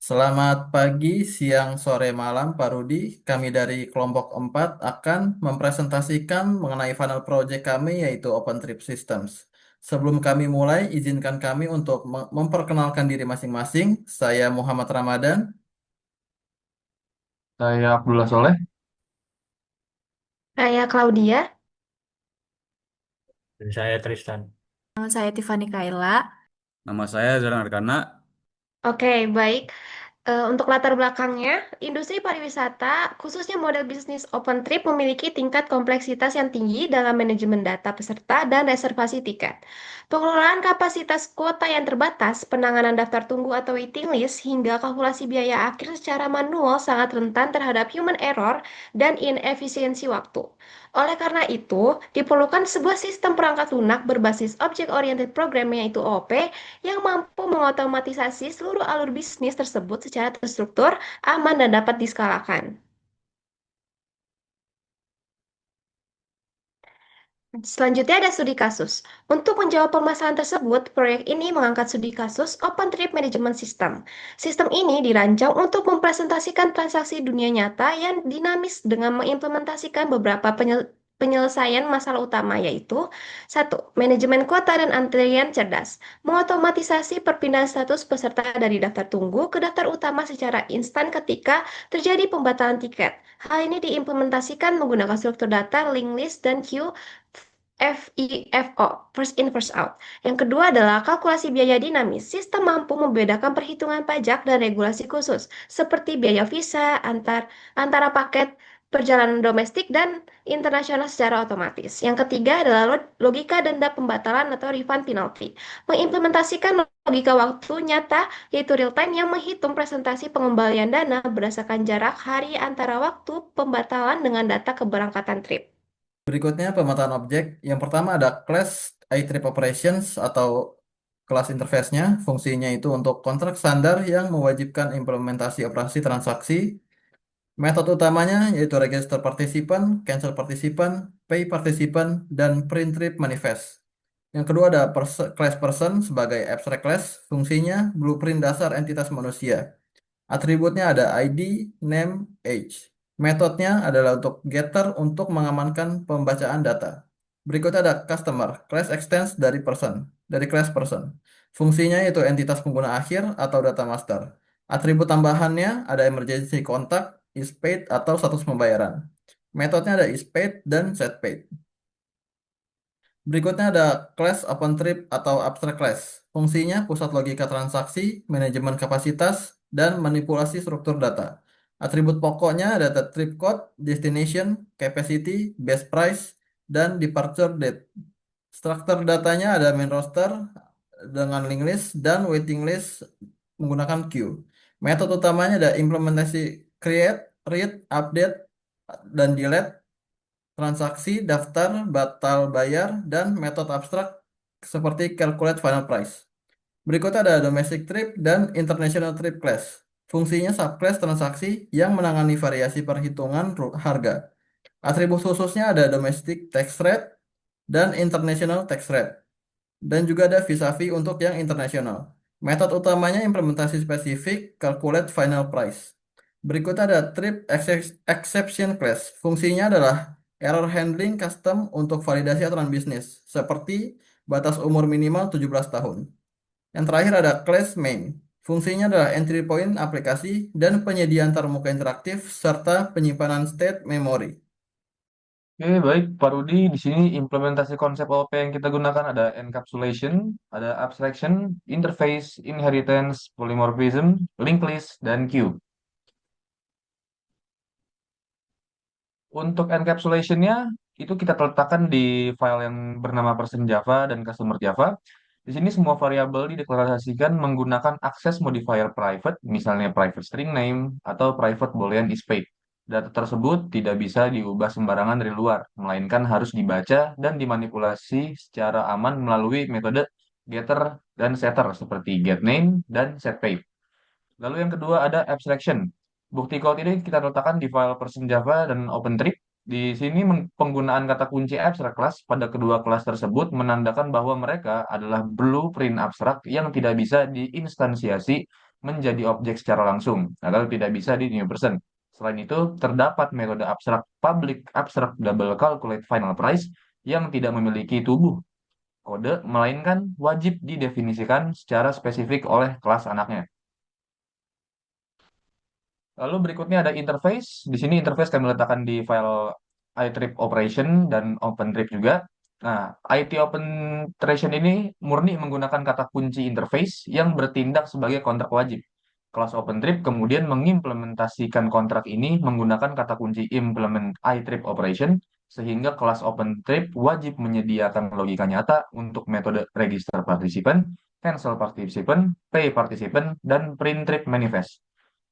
Selamat pagi, siang, sore, malam, Pak Rudi. Kami dari kelompok 4 akan mempresentasikan mengenai final project kami yaitu OpenTrip Systems. Sebelum kami mulai, izinkan kami untuk memperkenalkan diri masing-masing. Saya Muhammad Ramadan. Saya Abdullah Soleh. Saya Claudia. Dan saya Tristan. Nama saya Tiffany Kaila. Nama saya Zaran Arkana. Oke, baik. Untuk latar belakangnya, industri pariwisata, khususnya model bisnis OpenTrip, memiliki tingkat kompleksitas yang tinggi dalam manajemen data peserta dan reservasi tiket. Pengelolaan kapasitas kuota yang terbatas, penanganan daftar tunggu atau waiting list, hingga kalkulasi biaya akhir secara manual sangat rentan terhadap human error dan inefisiensi waktu. Oleh karena itu, diperlukan sebuah sistem perangkat lunak berbasis Object Oriented Programming yaitu OOP yang mampu mengotomatisasi seluruh alur bisnis tersebut secara terstruktur, aman, dan dapat diskalakan. Selanjutnya ada studi kasus. Untuk menjawab permasalahan tersebut, proyek ini mengangkat studi kasus OpenTrip Management System. Sistem ini dirancang untuk mempresentasikan transaksi dunia nyata yang dinamis dengan mengimplementasikan beberapa penyelesaian masalah utama yaitu satu, manajemen kuota dan antrian cerdas, mengotomatisasi perpindahan status peserta dari daftar tunggu ke daftar utama secara instan ketika terjadi pembatalan tiket. Hal ini diimplementasikan menggunakan struktur data, link list, dan queue FIFO, first in first out. Yang kedua adalah kalkulasi biaya dinamis. Sistem mampu membedakan perhitungan pajak dan regulasi khusus, seperti biaya visa antara paket perjalanan domestik dan internasional secara otomatis. Yang ketiga adalah logika denda pembatalan atau refund penalty. Mengimplementasikan logika waktu nyata, yaitu real time yang menghitung presentasi pengembalian dana berdasarkan jarak hari antara waktu pembatalan dengan data keberangkatan trip. Berikutnya pemetaan objek. Yang pertama ada class iTrip Operations atau kelas interface-nya. Fungsinya itu untuk kontrak standar yang mewajibkan implementasi operasi transaksi. Metode utamanya yaitu register participant, cancel participant, pay participant, dan print trip manifest. Yang kedua ada class person sebagai abstract class, fungsinya blueprint dasar entitas manusia. Atributnya ada ID, name, age. Metodenya adalah untuk getter untuk mengamankan pembacaan data. Berikutnya ada customer, class extends dari class person. Fungsinya yaitu entitas pengguna akhir atau data master. Atribut tambahannya ada emergency contact, is paid atau status pembayaran. Metodenya ada is paid dan set paid. Berikutnya ada class OpenTrip atau abstract class. Fungsinya pusat logika transaksi, manajemen kapasitas, dan manipulasi struktur data. Atribut pokoknya ada trip code, destination, capacity, best price, dan departure date. Struktur datanya ada main roster dengan link list dan waiting list menggunakan queue. Metode utamanya ada implementasi create, read, update, dan delete transaksi, daftar, batal bayar, dan metode abstrak seperti calculate final price. Berikutnya ada domestic trip dan international trip class. Fungsinya subclass transaksi yang menangani variasi perhitungan harga. Atribut khususnya ada domestic tax rate dan international tax rate. Dan juga ada vis-a-vis untuk yang internasional. Metode utamanya implementasi spesifik, calculate final price. Berikutnya ada trip exception class. Fungsinya adalah error handling custom untuk validasi aturan bisnis, seperti batas umur minimal 17 tahun. Yang terakhir ada class main. Fungsinya adalah entry point aplikasi dan penyediaan termuka interaktif serta penyimpanan state memory. Oke, baik, Pak Rudi. Di sini implementasi konsep OOP yang kita gunakan ada encapsulation, ada abstraction, interface, inheritance, polymorphism, linked list, dan queue. Untuk encapsulation-nya, itu kita letakkan di file yang bernama person Java dan customer Java. Di sini semua variabel dideklarasikan menggunakan akses modifier private, misalnya private string name atau private boolean is paid. Data tersebut tidak bisa diubah sembarangan dari luar, melainkan harus dibaca dan dimanipulasi secara aman melalui metode getter dan setter seperti getName dan setPaid. Lalu yang kedua ada abstraction. Bukti code ini kita letakkan di file person Java dan OpenTrip. Di sini penggunaan kata kunci abstract class pada kedua kelas tersebut menandakan bahwa mereka adalah blueprint abstrak yang tidak bisa diinstansiasi menjadi objek secara langsung atau tidak bisa di new person. Selain itu, terdapat metode abstrak public abstract double calculate final price yang tidak memiliki tubuh kode, melainkan wajib didefinisikan secara spesifik oleh kelas anaknya. Lalu berikutnya ada interface. Di sini interface kami letakkan di file iTrip operation dan OpenTrip juga. Nah, IT operation ini murni menggunakan kata kunci interface yang bertindak sebagai kontrak wajib. Kelas OpenTrip kemudian mengimplementasikan kontrak ini menggunakan kata kunci implement iTrip operation sehingga kelas OpenTrip wajib menyediakan logika nyata untuk metode register participant, cancel participant, pay participant, dan print trip manifest.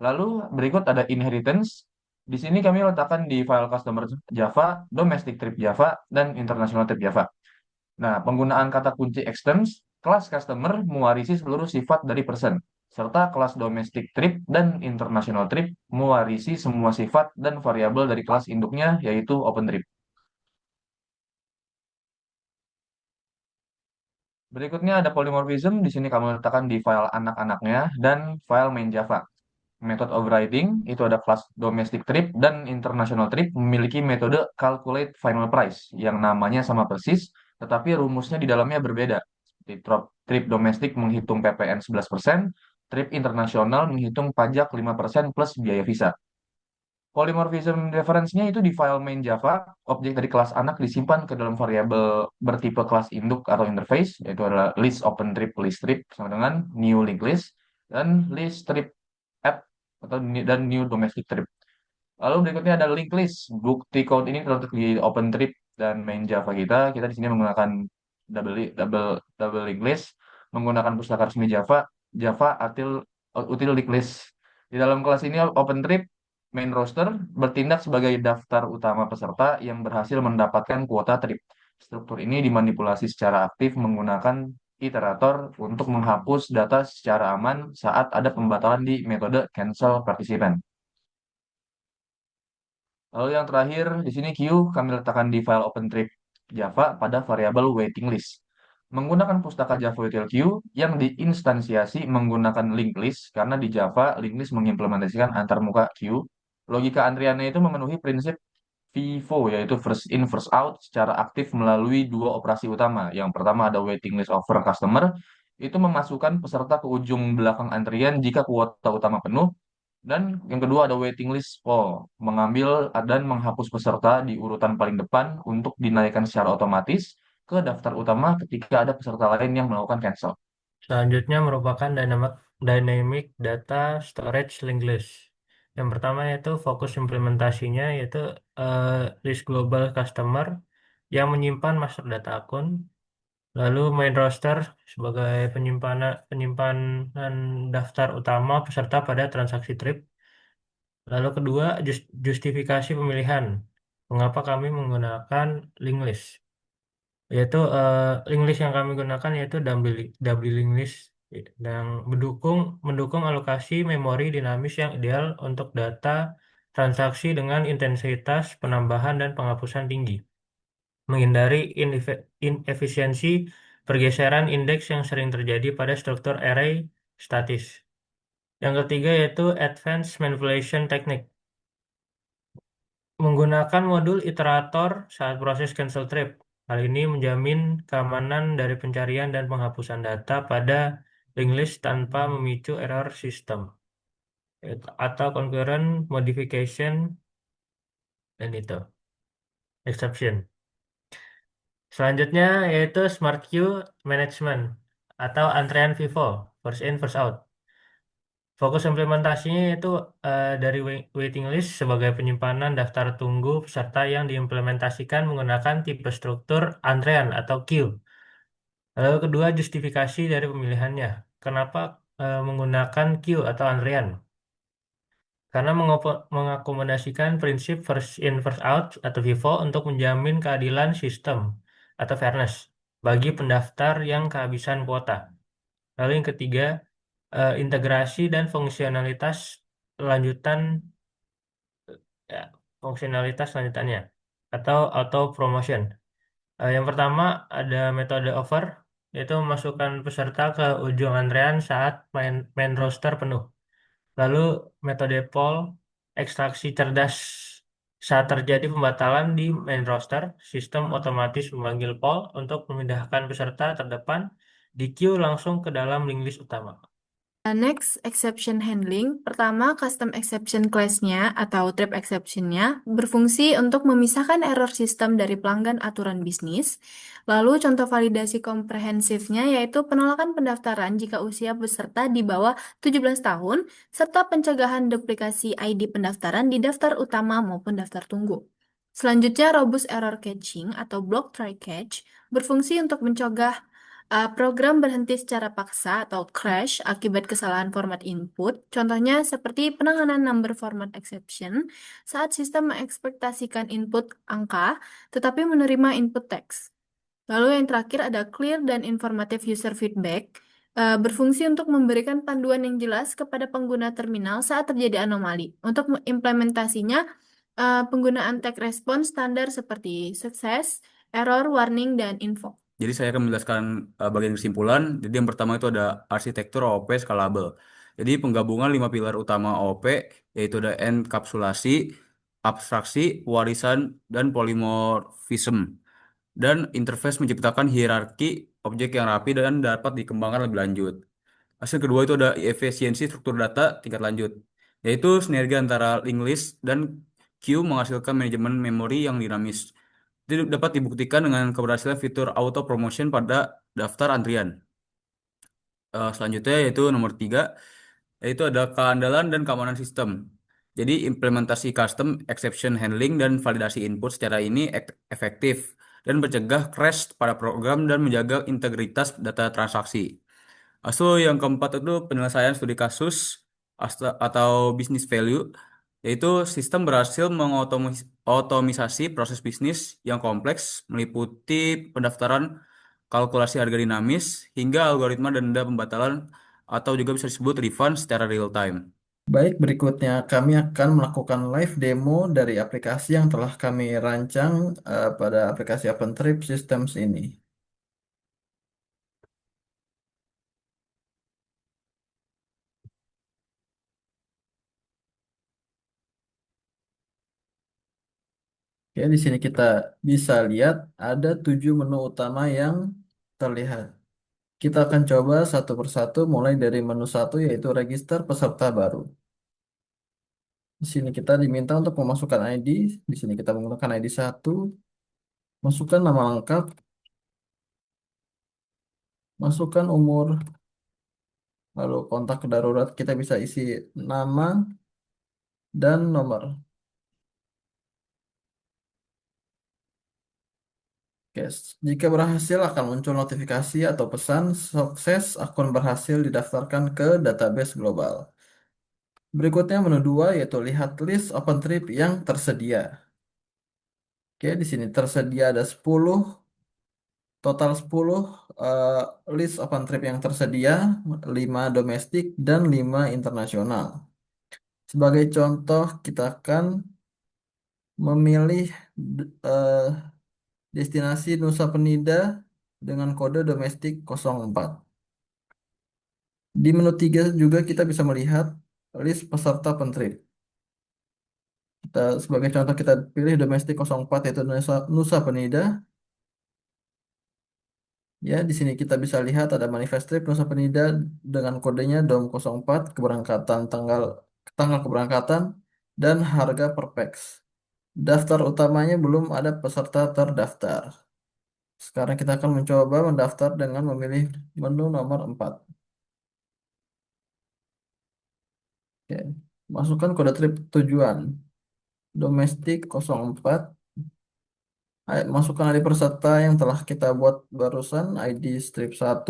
Lalu berikut ada inheritance. Di sini kami letakkan di file customer Java, domestic trip Java, dan international trip Java. Nah, penggunaan kata kunci extends, kelas customer mewarisi seluruh sifat dari person, serta kelas domestic trip dan international trip mewarisi semua sifat dan variabel dari kelas induknya, yaitu OpenTrip. Berikutnya ada polymorphism, di sini kami letakkan di file anak-anaknya dan file main Java. Method overriding itu ada kelas domestic trip dan international trip memiliki metode calculate final price yang namanya sama persis, tetapi rumusnya di dalamnya berbeda. Seperti trip domestik menghitung PPN 11%, trip internasional menghitung pajak 5% plus biaya visa. Polymorphism reference-nya itu di file main Java, objek dari kelas anak disimpan ke dalam variabel bertipe kelas induk atau interface, yaitu adalah list open trip, list trip, sama dengan new linked list, dan list trip app dan new domestic trip. Lalu berikutnya ada linked list. Bukti code ini terletak di open trip dan main Java kita. Kita di sini menggunakan double linked list, menggunakan pustaka resmi Java, Java util linked list. Di dalam kelas ini open trip main roster bertindak sebagai daftar utama peserta yang berhasil mendapatkan kuota trip. Struktur ini dimanipulasi secara aktif menggunakan iterator untuk menghapus data secara aman saat ada pembatalan di metode cancel participant. Lalu yang terakhir di sini queue kami letakkan di file OpenTrip Java pada variabel waiting list. Menggunakan pustaka Java util queue yang diinstansiasi menggunakan linked list karena di Java linked list mengimplementasikan antarmuka queue. Logika antriannya itu memenuhi prinsip FIFO yaitu first in first out secara aktif melalui dua operasi utama. Yang pertama ada waiting list over customer, itu memasukkan peserta ke ujung belakang antrian jika kuota utama penuh. Dan yang kedua ada waiting list poll, mengambil dan menghapus peserta di urutan paling depan untuk dinaikkan secara otomatis ke daftar utama ketika ada peserta lain yang melakukan cancel. Selanjutnya merupakan dynamic data storage linked list. Yang pertama yaitu fokus implementasinya yaitu list global customer yang menyimpan master data akun. Lalu main roster sebagai penyimpanan daftar utama peserta pada transaksi trip. Lalu kedua justifikasi pemilihan. Mengapa kami menggunakan linked list? Yaitu link list yang kami gunakan yaitu double link list yang mendukung alokasi memori dinamis yang ideal untuk data transaksi dengan intensitas penambahan dan penghapusan tinggi, menghindari inefisiensi pergeseran indeks yang sering terjadi pada struktur array statis. Yang ketiga yaitu advanced manipulation technique. Menggunakan modul iterator saat proses cancel trip. Hal ini menjamin keamanan dari pencarian dan penghapusan data pada linked list tanpa memicu error sistem atau concurrent modification dan itu exception. Selanjutnya yaitu Smart Queue Management atau antrean FIFO, first in first out. Fokus implementasinya itu dari waiting list sebagai penyimpanan daftar tunggu peserta yang diimplementasikan menggunakan tipe struktur antrean atau queue. Lalu kedua, justifikasi dari pemilihannya. Kenapa menggunakan queue atau antrean? Karena mengakomodasikan prinsip first in first out atau FIFO untuk menjamin keadilan sistem atau fairness bagi pendaftar yang kehabisan kuota. Lalu yang ketiga, integrasi dan fungsionalitas lanjutan ya, fungsionalitas lanjutannya atau auto promotion. Yang pertama ada metode over yaitu memasukkan peserta ke ujung antrean saat main roster penuh. Lalu metode poll, ekstraksi cerdas. Saat terjadi pembatalan di main roster, sistem otomatis memanggil poll untuk memindahkan peserta terdepan di queue langsung ke dalam link list utama. Next, exception handling. Pertama, custom exception class-nya atau trip exception-nya berfungsi untuk memisahkan error sistem dari pelanggan aturan bisnis. Lalu, contoh validasi komprehensifnya yaitu penolakan pendaftaran jika usia peserta di bawah 17 tahun, serta pencegahan duplikasi ID pendaftaran di daftar utama maupun daftar tunggu. Selanjutnya, robust error catching atau block try catch berfungsi untuk mencegah program berhenti secara paksa atau crash akibat kesalahan format input. Contohnya seperti penanganan number format exception saat sistem mengekspektasikan input angka tetapi menerima input teks. Lalu yang terakhir ada clear dan informative user feedback, berfungsi untuk memberikan panduan yang jelas kepada pengguna terminal saat terjadi anomali. Untuk implementasinya, penggunaan tag respon standar seperti sukses, error, warning, dan info. Jadi saya akan menjelaskan bagian kesimpulan. Jadi yang pertama itu ada arsitektur OOP scalable. Jadi penggabungan 5 pilar utama OOP yaitu ada enkapsulasi, abstraksi, warisan, dan polimorfism. Dan interface menciptakan hierarki objek yang rapi dan dapat dikembangkan lebih lanjut. Hasil kedua itu ada efisiensi struktur data tingkat lanjut, yaitu sinergi antara linked list dan queue menghasilkan manajemen memori yang dinamis. Itu dapat dibuktikan dengan keberhasilan fitur auto promotion pada daftar antrian. Selanjutnya yaitu nomor 3, yaitu ada keandalan dan keamanan sistem. Jadi implementasi custom exception handling dan validasi input secara ini efektif dan mencegah crash pada program dan menjaga integritas data transaksi. Yang keempat itu penyelesaian studi kasus atau business value, yaitu sistem berhasil mengotomisasi proses bisnis yang kompleks meliputi pendaftaran, kalkulasi harga dinamis, hingga algoritma denda pembatalan atau juga bisa disebut refund secara real time. Baik, berikutnya kami akan melakukan live demo dari aplikasi yang telah kami rancang pada aplikasi OpenTrip Systems ini. Oke, di sini kita bisa lihat ada 7 menu utama yang terlihat. Kita akan coba satu persatu mulai dari menu 1 yaitu register peserta baru. Di sini kita diminta untuk memasukkan ID. Di sini kita menggunakan ID 1. Masukkan nama lengkap. Masukkan umur. Lalu kontak darurat kita bisa isi nama dan nomor. Oke, jika berhasil akan muncul notifikasi atau pesan sukses akun berhasil didaftarkan ke database global. Berikutnya menu 2 yaitu lihat list OpenTrip yang tersedia. Oke, di sini tersedia ada 10 total 10 eh, list OpenTrip yang tersedia, 5 domestik dan 5 internasional. Sebagai contoh, kita akan memilih eh, destinasi Nusa Penida dengan kode domestik 04. Di menu 3 juga kita bisa melihat list peserta pentrip. Kita sebagai contoh kita pilih domestik 04 yaitu Nusa Penida. Ya, di sini kita bisa lihat ada manifest trip Nusa Penida dengan kodenya DOM 04, keberangkatan tanggal keberangkatan dan harga per pax. Daftar utamanya belum ada peserta terdaftar. Sekarang kita akan mencoba mendaftar dengan memilih menu nomor 4. Oke. Masukkan kode trip tujuan. Domestik 04. Masukkan ID peserta yang telah kita buat barusan, ID strip 1.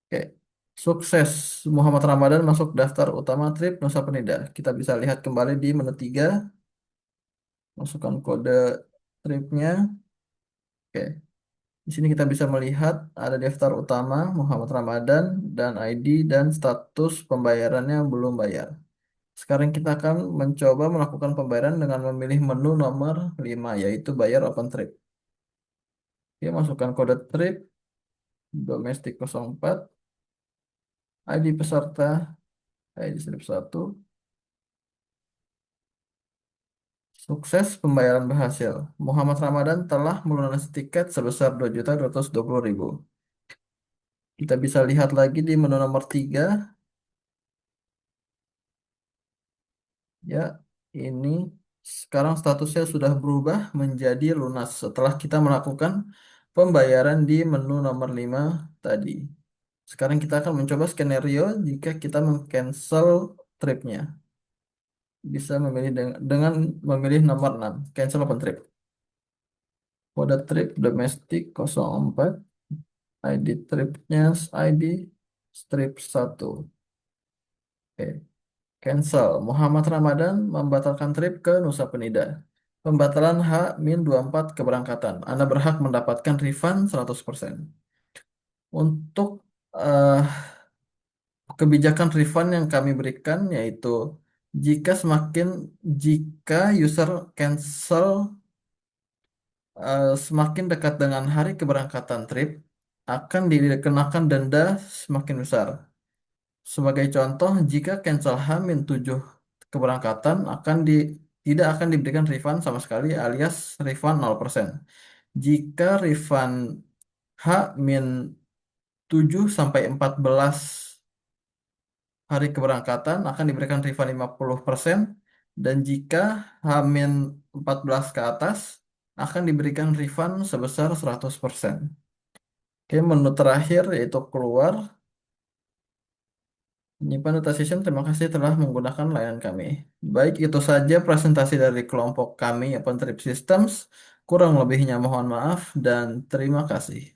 Oke. Sukses. Muhammad Ramadan masuk daftar utama trip Nusa Penida. Kita bisa lihat kembali di menu 3. Masukkan kode tripnya. Oke. Di sini kita bisa melihat ada daftar utama Muhammad Ramadan dan ID dan status pembayarannya belum bayar. Sekarang kita akan mencoba melakukan pembayaran dengan memilih menu nomor 5 yaitu bayar open trip. Oke, masukkan kode trip. domestik 04, ID peserta, ID strip 1, sukses pembayaran berhasil. Muhammad Ramadan telah melunasi tiket sebesar 2.220.000. Kita bisa lihat lagi di menu nomor 3. Ya, ini sekarang statusnya sudah berubah menjadi lunas setelah kita melakukan pembayaran di menu nomor 5 tadi. Sekarang kita akan mencoba skenario jika kita meng-cancel tripnya. Bisa memilih dengan memilih nomor 6, cancel open trip. Kode trip domestik 04, ID tripnya ID strip 1. Oke. Cancel. Muhammad Ramadan membatalkan trip ke Nusa Penida. Pembatalan H-24 keberangkatan. Anda berhak mendapatkan refund 100%. Untuk eh, kebijakan refund yang kami berikan yaitu jika user cancel semakin dekat dengan hari keberangkatan trip akan dikenakan denda semakin besar. Sebagai contoh, jika cancel H-7 keberangkatan tidak akan diberikan refund sama sekali alias refund 0%. Jika refund H-7 sampai 14 hari keberangkatan akan diberikan refund 50%, dan jika H-14 ke atas akan diberikan refund sebesar 100%. Oke, menu terakhir yaitu keluar. Menyimpan data session, terima kasih telah menggunakan layanan kami. Baik, itu saja presentasi dari kelompok kami, OpenTrip Systems. Kurang lebihnya mohon maaf dan terima kasih.